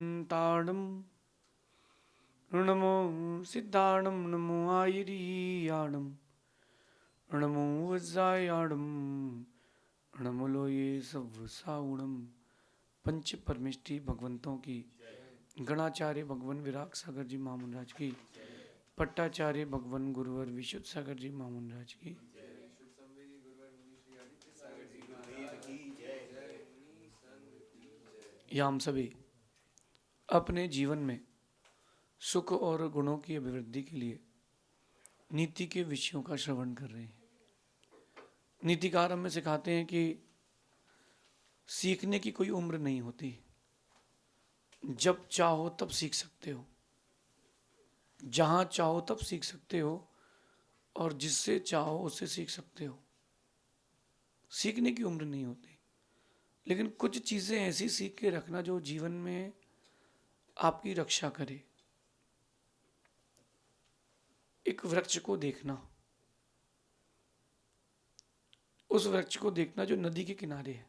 ताडं नमो सिद्धाणं नमो आयिरीयाणं नमो वज्रायाणं नमो लोये सवसाउणं। पंच परमिष्टि भगवंतों की, गणाचार्य भगवान विराग सागर जी मामन राज की, पट्टाचार्य भगवान गुरुवर विशुद्ध सागर जी मामन राज की। या हम सभी अपने जीवन में सुख और गुणों की अभिवृद्धि के लिए नीति के विषयों का श्रवण कर रहे हैं। नीतिकार हमें सिखाते हैं कि सीखने की कोई उम्र नहीं होती, जब चाहो तब सीख सकते हो, जहाँ चाहो तब सीख सकते हो और जिससे चाहो उससे सीख सकते हो। सीखने की उम्र नहीं होती, लेकिन कुछ चीज़ें ऐसी सीख के रखना जो जीवन में आपकी रक्षा करे। एक वृक्ष को देखना, उस वृक्ष को देखना जो नदी के किनारे है।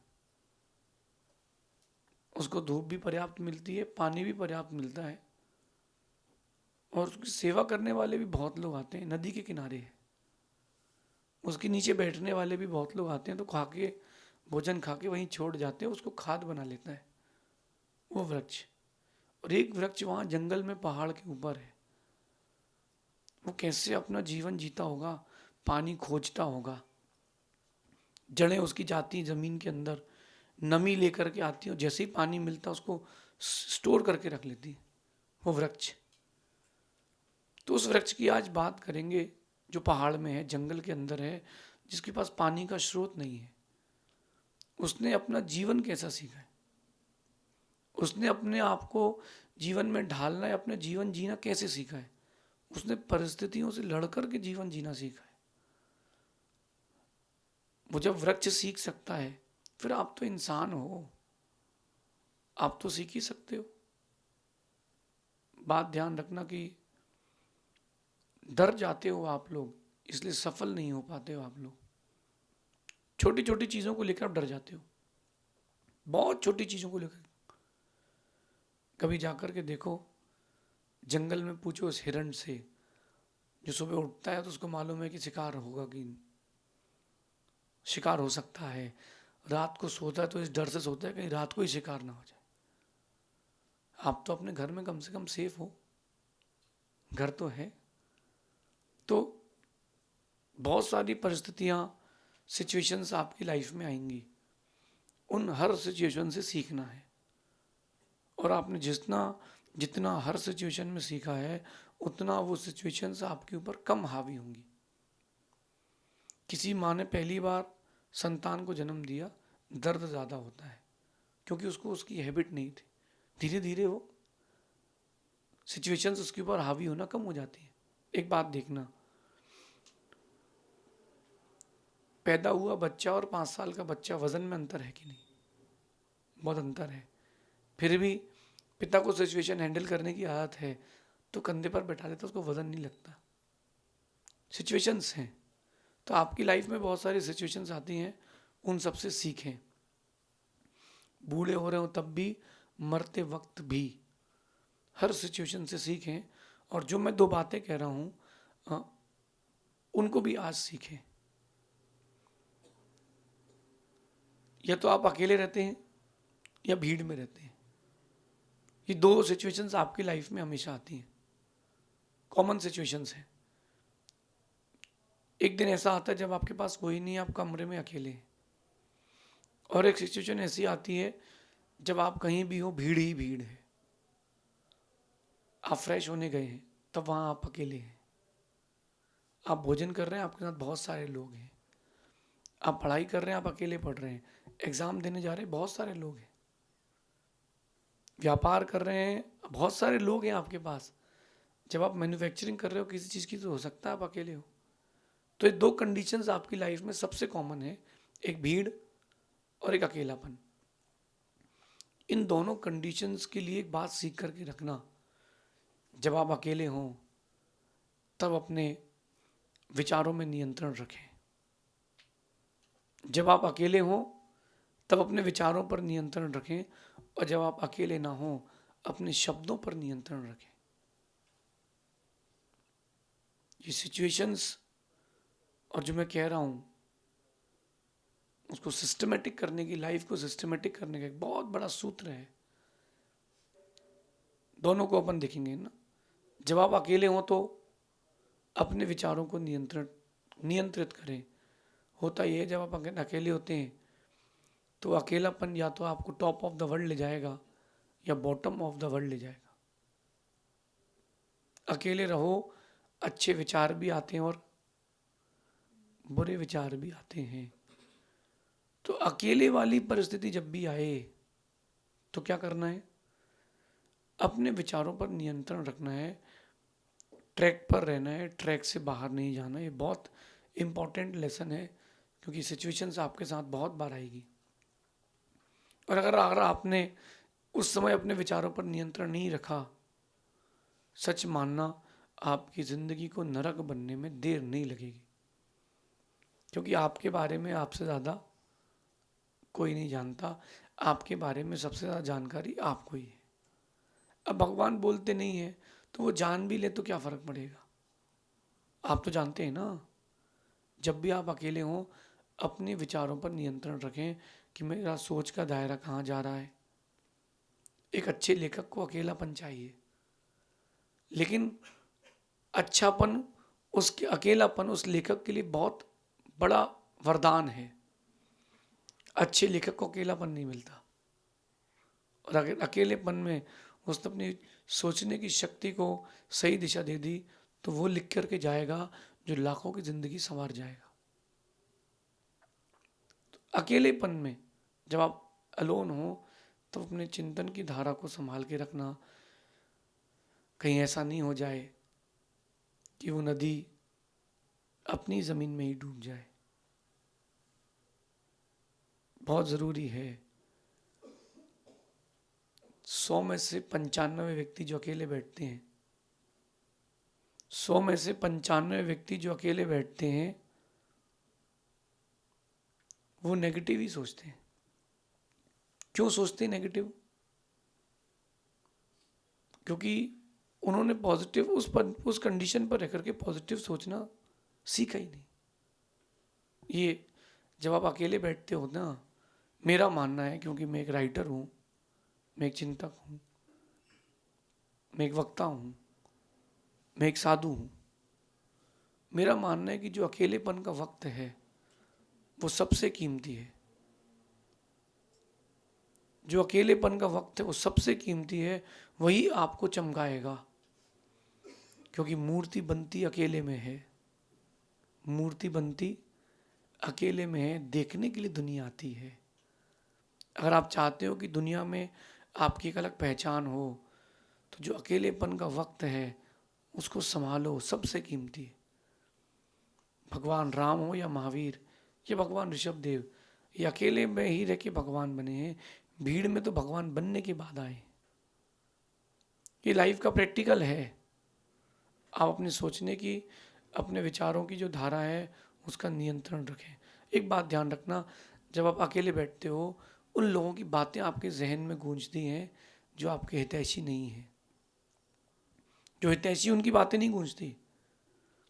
उसको धूप भी पर्याप्त मिलती है, पानी भी पर्याप्त मिलता है, और उसकी सेवा करने वाले भी बहुत लोग आते हैं। नदी के किनारे है, उसके नीचे बैठने वाले भी बहुत लोग आते हैं, तो खा के भोजन खा के वहीं छोड़ जाते हैं। उसको खाद बना लेता है वो वृक्ष। और एक वृक्ष वहाँ जंगल में पहाड़ के ऊपर है, वो कैसे अपना जीवन जीता होगा, पानी खोजता होगा, जड़ें उसकी जाती जमीन के अंदर, नमी लेकर के आती है, और जैसे ही पानी मिलता उसको स्टोर करके रख लेती है वो वृक्ष। तो उस वृक्ष की आज बात करेंगे जो पहाड़ में है, जंगल के अंदर है, जिसके पास पानी का स्रोत नहीं है। उसने अपना जीवन कैसा सीखा है, उसने अपने आप को जीवन में ढालना है, अपने जीवन जीना कैसे सीखा है। उसने परिस्थितियों से लड़कर के जीवन जीना सीखा है। वो जब वृक्ष सीख सकता है, फिर आप तो इंसान हो, आप तो सीख ही सकते हो। बात ध्यान रखना कि डर जाते हो आप लोग, इसलिए सफल नहीं हो पाते हो आप लोग। छोटी छोटी चीज़ों को लेकर आप डर जाते हो, बहुत छोटी चीज़ों को लेकर। कभी जाकर के देखो, जंगल में पूछो उस हिरण से, जो सुबह उठता है तो उसको मालूम है कि शिकार होगा, कि शिकार हो सकता है। रात को सोता है तो इस डर से सोता है कहीं रात को ही शिकार ना हो जाए। आप तो अपने घर में कम से कम सेफ हो, घर तो है। तो बहुत सारी परिस्थितियाँ, सिचुएशंस आपकी लाइफ में आएंगी, उन हर सिचुएशन से सीखना है। और आपने जितना जितना हर सिचुएशन में सीखा है, उतना वो सिचुएशंस आपके ऊपर कम हावी होंगी। किसी माँ ने पहली बार संतान को जन्म दिया, दर्द ज़्यादा होता है, क्योंकि उसको उसकी हैबिट नहीं थी। धीरे धीरे वो सिचुएशंस उसके ऊपर हावी होना कम हो जाती है। एक बात देखना, पैदा हुआ बच्चा और 5 साल का बच्चा, वजन में अंतर है कि नहीं? बहुत अंतर है। फिर भी पिता को सिचुएशन हैंडल करने की आदत है, तो कंधे पर बैठा देता, उसको वजन नहीं लगता। सिचुएशंस हैं। तो आपकी लाइफ में बहुत सारी सिचुएशंस आती हैं, उन सब से सीखें। बूढ़े हो रहे हो तब भी, मरते वक्त भी, हर सिचुएशन से सीखें। और जो मैं 2 बातें कह रहा हूँ, उनको भी आज सीखें। या तो आप अकेले रहते हैं या भीड़ में रहते हैं, ये 2 सिचुएशंस आपकी लाइफ में हमेशा आती हैं, कॉमन सिचुएशंस हैं। एक दिन ऐसा आता है जब आपके पास कोई नहीं, आप कमरे में अकेले हैं। और एक सिचुएशन ऐसी आती है जब आप कहीं भी हो, भीड़ ही भीड़ है। आप फ्रेश होने गए हैं, तब वहाँ आप अकेले हैं। आप भोजन कर रहे हैं, आपके साथ बहुत सारे लोग हैं। आप पढ़ाई कर रहे हैं, आप अकेले पढ़ रहे हैं। एग्ज़ाम देने जा रहे हैं, बहुत सारे लोग हैं। व्यापार कर रहे हैं, बहुत सारे लोग हैं आपके पास। जब आप मैन्युफैक्चरिंग कर रहे हो किसी चीज़ की, तो हो सकता है आप अकेले हो। तो ये 2 कंडीशंस आपकी लाइफ में सबसे कॉमन है, एक भीड़ और एक अकेलापन। इन दोनों कंडीशंस के लिए एक बात सीख करके रखना, जब आप अकेले हों तब अपने विचारों में नियंत्रण रखें। जब आप अकेले हों तब अपने विचारों पर नियंत्रण रखें, और जब आप अकेले ना हों, अपने शब्दों पर नियंत्रण रखें। ये सिचुएशंस और जो मैं कह रहा हूं उसको सिस्टमेटिक करने की, लाइफ को सिस्टमेटिक करने का एक बहुत बड़ा सूत्र है। दोनों को अपन देखेंगे ना। जब आप अकेले हो तो अपने विचारों को नियंत्रित करें। होता ये है जब आप अकेले होते हैं तो अकेलापन या तो आपको टॉप ऑफ द वर्ल्ड ले जाएगा या बॉटम ऑफ द वर्ल्ड ले जाएगा। अकेले रहो, अच्छे विचार भी आते हैं और बुरे विचार भी आते हैं। तो अकेले वाली परिस्थिति जब भी आए तो क्या करना है? अपने विचारों पर नियंत्रण रखना है, ट्रैक पर रहना है, ट्रैक से बाहर नहीं जाना। ये बहुत इंपॉर्टेंट लेसन है क्योंकि सिचुएशंस आपके साथ बहुत बार आएगी। और अगर आपने उस समय अपने विचारों पर नियंत्रण नहीं रखा, सच मानना आपकी जिंदगी को नरक बनने में देर नहीं लगेगी, क्योंकि आपके बारे में आपसे ज़्यादा कोई नहीं जानता। आपके बारे में सबसे ज़्यादा जानकारी आपको ही है। अब भगवान बोलते नहीं है तो वो जान भी ले तो क्या फ़र्क पड़ेगा? आप तो जानते हैं ना। जब भी आप अकेले हों अपने विचारों पर नियंत्रण रखें कि मेरा सोच का दायरा कहाँ जा रहा है। एक अच्छे लेखक को अकेलापन चाहिए, लेकिन अच्छापन, उसके अकेलापन उस लेखक के लिए बहुत बड़ा वरदान है। अच्छे लेखक को अकेलापन नहीं मिलता, और अगर अकेलेपन में उसने अपनी सोचने की शक्ति को सही दिशा दे दी तो वो लिख करके जाएगा जो लाखों की जिंदगी संवार जाएगा। तो अकेलेपन में जब आप अलोन हो तो अपने चिंतन की धारा को संभाल के रखना, कहीं ऐसा नहीं हो जाए कि वो नदी अपनी जमीन में ही डूब जाए। बहुत जरूरी है। 100 में से 95 व्यक्ति जो अकेले बैठते हैं, 100 में से 95 व्यक्ति जो अकेले बैठते हैं वो नेगेटिव ही सोचते हैं। क्यों सोचते हैं नेगेटिव? क्योंकि उन्होंने पॉजिटिव उस कंडीशन पर रह करके पॉजिटिव सोचना सीखा ही नहीं। ये जब आप अकेले बैठते हो ना, मेरा मानना है, क्योंकि मैं एक राइटर हूँ, मैं एक चिंतक हूँ, मैं एक वक्ता हूँ, मैं एक साधु हूँ, मेरा मानना है कि जो अकेलेपन का वक्त है वो सबसे कीमती है। जो अकेलेपन का वक्त है वो सबसे कीमती है, वही आपको चमकाएगा। क्योंकि मूर्ति बनती अकेले में है, मूर्ति बनती अकेले में है, देखने के लिए दुनिया आती है। अगर आप चाहते हो कि दुनिया में आपकी एक अलग पहचान हो तो जो अकेलेपन का वक्त है उसको संभालो, सबसे कीमती है। भगवान राम हो या महावीर या भगवान ऋषभ देव, ये अकेले में ही रह के भगवान बने हैं, भीड़ में तो भगवान बनने की बात आए। ये लाइफ का प्रैक्टिकल है। आप अपने सोचने की, अपने विचारों की जो धारा है उसका नियंत्रण रखें। एक बात ध्यान रखना, जब आप अकेले बैठते हो उन लोगों की बातें आपके जहन में गूंजती हैं जो आपके हितैषी नहीं है। जो हितैषी उनकी बातें नहीं गूंजती,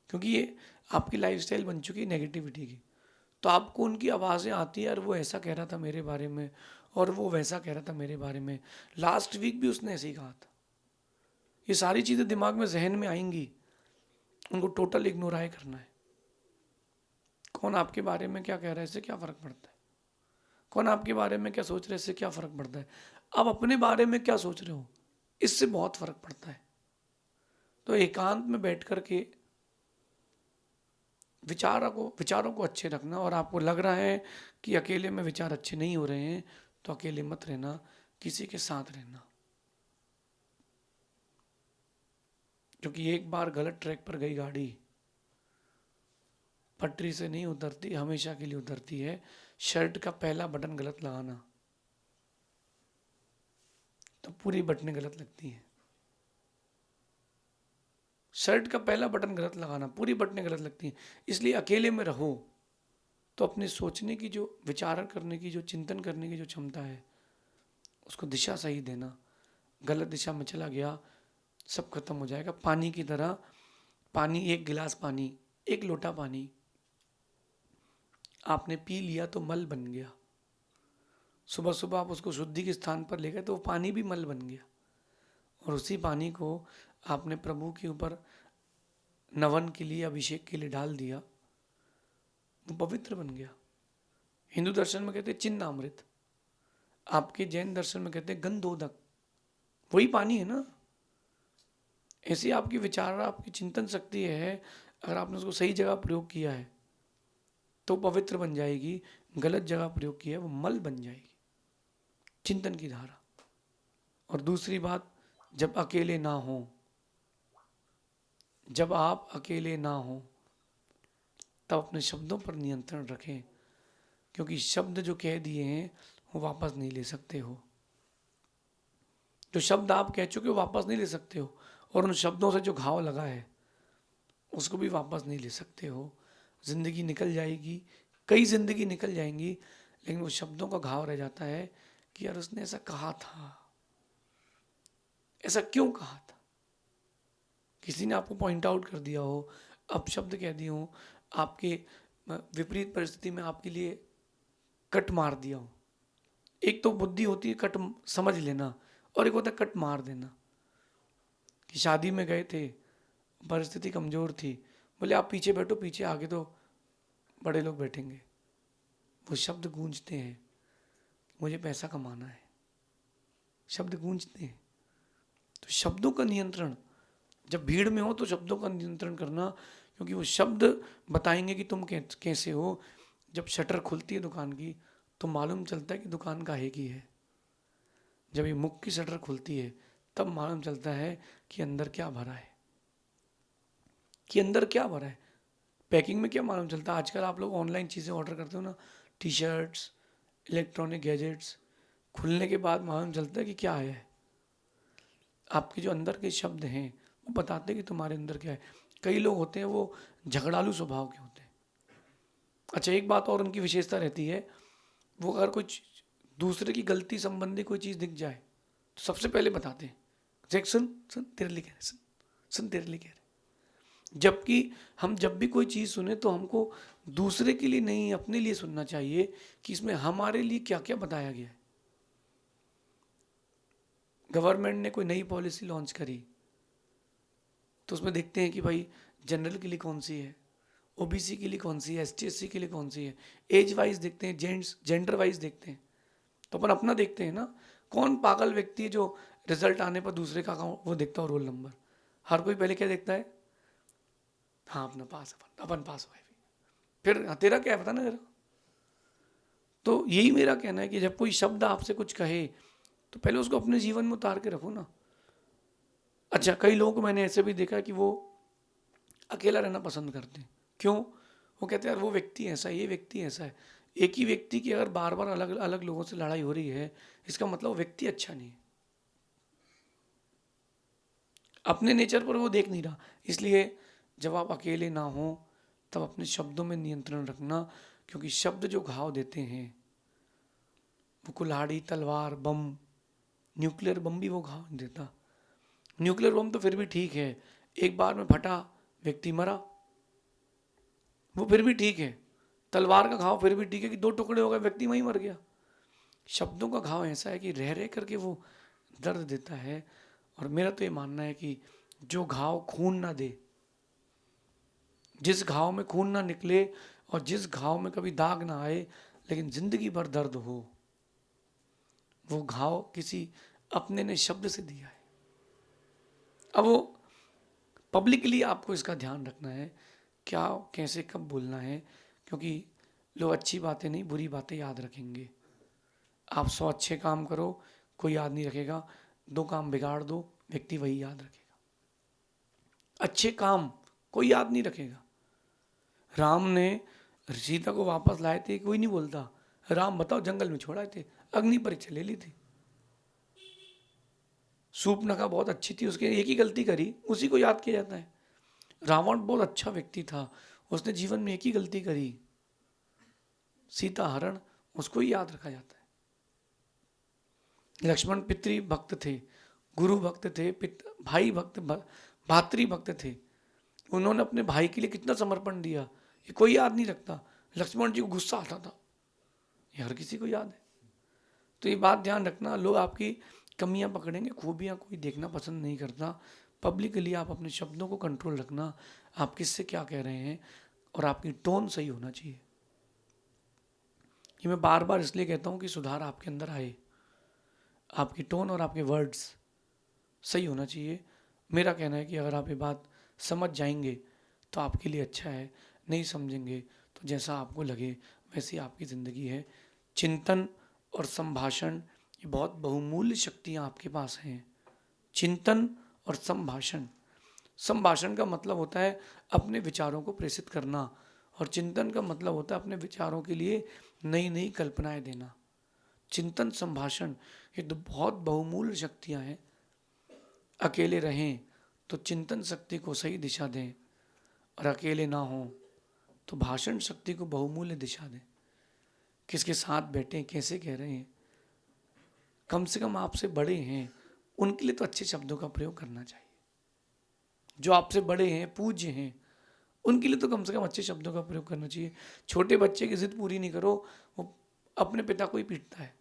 क्योंकि ये आपकी लाइफस्टाइल बन चुकी है नेगेटिविटी की। तो आपको उनकी आवाज़ें आती है, और वो ऐसा कह रहा था मेरे बारे में, और वो वैसा कह रहा था मेरे बारे में, लास्ट वीक भी उसने ऐसे ही कहा था। ये सारी चीज़ें दिमाग में जहन में आएंगी, उनको टोटल इग्नोर करना है। कौन आपके बारे में क्या कह रहा है इससे क्या फ़र्क पड़ता है? कौन आपके बारे में क्या सोच रहे हैं इससे क्या फ़र्क पड़ता है? आप अपने बारे में क्या सोच रहे हो इससे बहुत फ़र्क पड़ता है। तो एकांत में बैठ कर के विचारों को अच्छे रखना, और आपको लग रहा है कि अकेले में विचार अच्छे नहीं हो रहे हैं तो अकेले मत रहना, किसी के साथ रहना। क्योंकि एक बार गलत ट्रैक पर गई गाड़ी पटरी से नहीं उतरती, हमेशा के लिए उतरती है। शर्ट का पहला बटन गलत लगाना तो पूरी बटनें गलत लगती हैं। शर्ट का पहला बटन गलत लगाना, पूरी बटनें गलत लगती हैं। इसलिए अकेले में रहो तो अपने सोचने की, जो विचार करने की, जो चिंतन करने की जो क्षमता है उसको दिशा सही देना। गलत दिशा में चला गया, सब खत्म हो जाएगा। पानी की तरह, पानी, एक गिलास पानी, एक लोटा पानी आपने पी लिया तो मल बन गया। सुबह सुबह आप उसको शुद्धि के स्थान पर ले गए तो वो पानी भी मल बन गया, और उसी पानी को आपने प्रभु के ऊपर नवन के लिए, अभिषेक के लिए डाल दिया, वो पवित्र बन गया। हिंदू दर्शन में कहते हैं चिन्ह अमृत, आपके जैन दर्शन में कहते हैं गंधोदक, वही पानी है ना। ऐसी आपकी विचार, आपकी चिंतन शक्ति है, अगर आपने उसको सही जगह प्रयोग किया है तो पवित्र बन जाएगी, गलत जगह प्रयोग किया है वो मल बन जाएगी। चिंतन की धारा। और दूसरी बात, जब अकेले ना हो, जब आप अकेले ना हो तब अपने शब्दों पर नियंत्रण रखें, क्योंकि शब्द जो कह दिए हैं वो वापस नहीं ले सकते हो। जो शब्द आप कह चुके हो वापस नहीं ले सकते हो, और उन शब्दों से जो घाव लगा है उसको भी वापस नहीं ले सकते हो। जिंदगी निकल जाएगी, कई जिंदगी निकल जाएंगी, लेकिन वो शब्दों का घाव रह जाता है कि यार उसने ऐसा कहा था, ऐसा क्यों कहा था। किसी ने आपको पॉइंट आउट कर दिया हो, अब शब्द कह दिए हो, आपके विपरीत परिस्थिति में आपके लिए कट मार दिया हो। एक तो बुद्धि होती है कट समझ लेना, और एक होता है कट मार देना। कि शादी में गए थे, परिस्थिति कमजोर थी, बोले आप पीछे बैठो, पीछे आगे तो बड़े लोग बैठेंगे। वो शब्द गूंजते हैं, मुझे पैसा कमाना है, शब्द गूंजते हैं। तो शब्दों का नियंत्रण, जब भीड़ में हो तो शब्दों का नियंत्रण करना, क्योंकि वो शब्द बताएंगे कि तुम कैसे हो। जब शटर खुलती है दुकान की तो मालूम चलता है कि दुकान काहे की है। जब ये मुख की शटर खुलती है तब मालूम चलता है कि अंदर क्या भरा है, कि अंदर क्या भरा है। पैकिंग में क्या मालूम चलता है। आजकल आप लोग ऑनलाइन चीज़ें ऑर्डर करते हो ना, टी शर्ट्स, इलेक्ट्रॉनिक गैजेट्स, खुलने के बाद मालूम चलता है कि क्या है। आपके जो अंदर के शब्द हैं वो बताते हैं कि तुम्हारे अंदर क्या है। कई लोग होते हैं वो झगड़ालू स्वभाव के होते हैं। अच्छा, एक बात और उनकी विशेषता रहती है, वो अगर कुछ दूसरे की गलती संबंधी कोई चीज़ दिख जाए तो सबसे पहले बताते हैं, देख सुन सुन तेरे लिए कह रहे, सुन सुन तेरे लिए कह रहे। जबकि हम जब भी कोई चीज़ सुने तो हमको दूसरे के लिए नहीं, अपने लिए सुनना चाहिए कि इसमें हमारे लिए क्या क्या बताया गया है। गवर्नमेंट ने कोई नई पॉलिसी लॉन्च करी तो उसमें देखते हैं कि भाई जनरल के लिए कौन सी है, ओबीसी के लिए कौन सी है, एसटी एससी के लिए कौन सी है, एज वाइज देखते हैं, जेंडर वाइज देखते हैं। तो अपन अपना देखते हैं ना, कौन पागल व्यक्ति है जो रिजल्ट आने पर दूसरे का वो देखता हो रोल नंबर। हर कोई पहले क्या देखता है, हाँ अपना पास, अपन पास हुआ है, फिर हाँ, तेरा क्या है पता ना जरा। तो यही मेरा कहना है कि जब कोई शब्द आपसे कुछ कहे तो पहले उसको अपने जीवन में उतार के रखो ना। अच्छा, कई लोगों को मैंने ऐसे भी देखा कि वो अकेला रहना पसंद करते हैं। क्यों? वो कहते हैं यार वो व्यक्ति ऐसा है, ये व्यक्ति ऐसा है। एक ही व्यक्ति की अगर बार बार अलग अलग लोगों से लड़ाई हो रही है, इसका मतलब व्यक्ति अच्छा नहीं है, अपने नेचर पर वो देख नहीं रहा। इसलिए जब आप अकेले ना हो तब अपने शब्दों में नियंत्रण रखना, क्योंकि शब्द जो घाव देते हैं, वो कुल्हाड़ी, तलवार, बम, न्यूक्लियर बम भी वो घाव नहीं देता। न्यूक्लियर बम तो फिर भी ठीक है, एक बार में फटा, व्यक्ति मरा, वो फिर भी ठीक है। तलवार का घाव फिर भी ठीक है कि दो टुकड़े हो गए, व्यक्ति वहीं मर गया। शब्दों का घाव ऐसा है कि रह रह करके वो दर्द देता है। और मेरा तो ये मानना है कि जो घाव खून ना दे, जिस घाव में खून ना निकले और जिस घाव में कभी दाग ना आए लेकिन जिंदगी भर दर्द हो, वो घाव किसी अपने ने शब्द से दिया है। अब वो पब्लिकली आपको इसका ध्यान रखना है, क्या कैसे कब बोलना है, क्योंकि लोग अच्छी बातें नहीं बुरी बातें याद रखेंगे। आप 100 अच्छे काम करो, कोई याद नहीं रखेगा। 2 काम बिगाड़ दो, व्यक्ति वही याद रखेगा। अच्छे काम कोई याद नहीं रखेगा। राम ने सीता को वापस लाए थे, कोई नहीं बोलता राम बताओ जंगल में छोड़ाए थे, अग्नि परीक्षा ले ली थी। सूर्पनखा बहुत अच्छी थी, उसके एक ही गलती करी, उसी को याद किया जाता है। रावण बहुत अच्छा व्यक्ति था, उसने जीवन में एक ही गलती करी, सीता हरण, उसको ही याद रखा जाता है। लक्ष्मण पितृ भक्त थे, गुरु भक्त थे, भाई भक्त, भातृ भक्त थे। उन्होंने अपने भाई के लिए कितना समर्पण दिया, ये कोई याद नहीं रखता। लक्ष्मण जी को गुस्सा आता था, ये हर किसी को याद है। तो ये बात ध्यान रखना, लोग आपकी कमियां पकड़ेंगे, खूबियां कोई देखना पसंद नहीं करता। पब्लिकली आप अपने शब्दों को कंट्रोल रखना, आप किससे क्या कह रहे हैं, और आपकी टोन सही होना चाहिए। ये मैं बार बार इसलिए कहता हूँ कि सुधार आपके अंदर आए। आपकी टोन और आपके वर्ड्स सही होना चाहिए। मेरा कहना है कि अगर आप ये बात समझ जाएंगे तो आपके लिए अच्छा है, नहीं समझेंगे तो जैसा आपको लगे वैसी आपकी ज़िंदगी है। चिंतन और संभाषण, ये बहुत बहुमूल्य शक्तियाँ आपके पास हैं। चिंतन और संभाषण, संभाषण का मतलब होता है अपने विचारों को प्रेषित करना, और चिंतन का मतलब होता है अपने विचारों के लिए नई नई कल्पनाएं देना। चिंतन संभाषण ये तो बहुत बहुमूल्य शक्तियाँ हैं। अकेले रहें तो चिंतन शक्ति को सही दिशा दें, और अकेले ना हों तो भाषण शक्ति को बहुमूल्य दिशा दें। किसके साथ बैठे, कैसे कह रहे हैं, कम से कम आपसे बड़े हैं उनके लिए तो अच्छे शब्दों का प्रयोग करना चाहिए। जो आपसे बड़े हैं, पूज्य हैं, उनके लिए तो कम से कम अच्छे शब्दों का प्रयोग करना चाहिए। छोटे बच्चे की जिद पूरी नहीं करो, वो अपने पिता को ही पीटता है।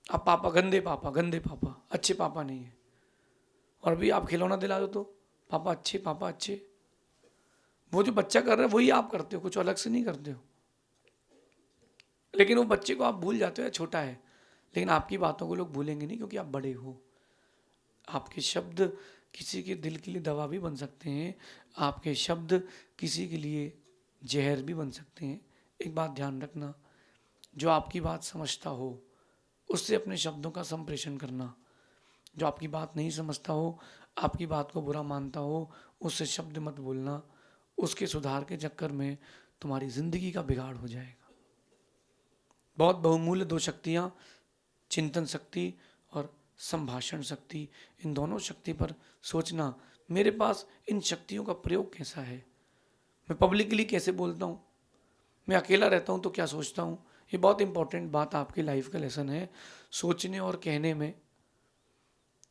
आप पापा, गंदे पापा, गंदे पापा, अच्छे पापा नहीं है। और भी आप खिलौना दिला दो तो पापा अच्छे, पापा अच्छे। वो जो बच्चा कर रहा है वही आप करते हो, कुछ अलग से नहीं करते हो। लेकिन वो बच्चे को आप भूल जाते हो, छोटा है, लेकिन आपकी बातों को लोग भूलेंगे नहीं, क्योंकि आप बड़े हो। आपके शब्द किसी के दिल के लिए दवा भी बन सकते हैं, आपके शब्द किसी के लिए जहर भी बन सकते हैं। एक बात ध्यान रखना, जो आपकी बात समझता हो उससे अपने शब्दों का संप्रेषण करना। जो आपकी बात नहीं समझता हो, आपकी बात को बुरा मानता हो, उससे शब्द मत बोलना। उसके सुधार के चक्कर में तुम्हारी ज़िंदगी का बिगाड़ हो जाएगा। बहुत बहुमूल्य दो शक्तियाँ, चिंतन शक्ति और संभाषण शक्ति, इन दोनों शक्ति पर सोचना, मेरे पास इन शक्तियों का प्रयोग कैसा है, मैं पब्लिकली कैसे बोलता हूँ, मैं अकेला रहता हूँ तो क्या सोचता हूँ। ये बहुत इंपॉर्टेंट बात आपकी लाइफ का लेसन है। सोचने और कहने में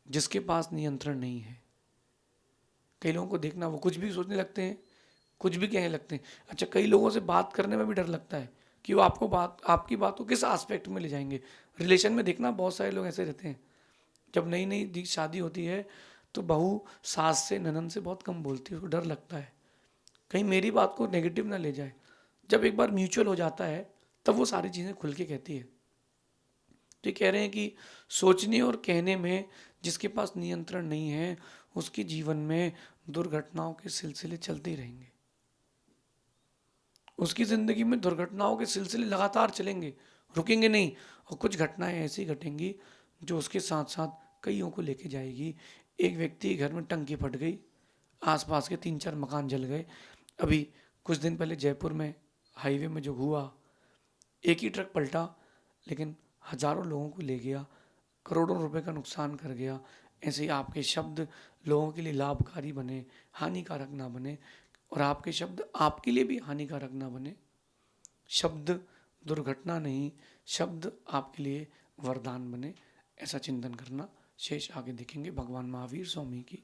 जिसके पास नियंत्रण नहीं है, कई लोगों को देखना, वो कुछ भी सोचने लगते हैं, कुछ भी कहने लगते हैं। अच्छा, कई लोगों से बात करने में भी डर लगता है कि वो आपकी बात को किस एस्पेक्ट में ले जाएंगे। रिलेशन में देखना, बहुत सारे लोग ऐसे रहते हैं। जब नई नई शादी होती है तो बहू सास से, ननद से बहुत कम बोलती है, उसको डर लगता है कहीं मेरी बात को नेगेटिव ना ले जाए। जब एक बार म्यूचुअल हो जाता है तब वो सारी चीज़ें खुल के कहती है। तो ये कह रहे हैं कि सोचने और कहने में जिसके पास नियंत्रण नहीं है, उसके जीवन में दुर्घटनाओं के सिलसिले चलते ही रहेंगे। उसकी ज़िंदगी में दुर्घटनाओं के सिलसिले लगातार चलेंगे, रुकेंगे नहीं। और कुछ घटनाएं ऐसी घटेंगी जो उसके साथ साथ कईयों को लेके जाएगी। एक व्यक्ति के घर में टंकी फट गई, आसपास के 3-4 मकान जल गए। अभी कुछ दिन पहले जयपुर में हाईवे में जो हुआ, एक ही ट्रक पलटा लेकिन हजारों लोगों को ले गया, करोड़ों रुपए का नुकसान कर गया। ऐसे ही आपके शब्द लोगों के लिए लाभकारी बने, हानिकारक ना बने, और आपके शब्द आपके लिए भी हानिकारक ना बने। शब्द दुर्घटना नहीं, शब्द आपके लिए वरदान बने, ऐसा चिंतन करना। शेष आगे देखेंगे। भगवान महावीर स्वामी की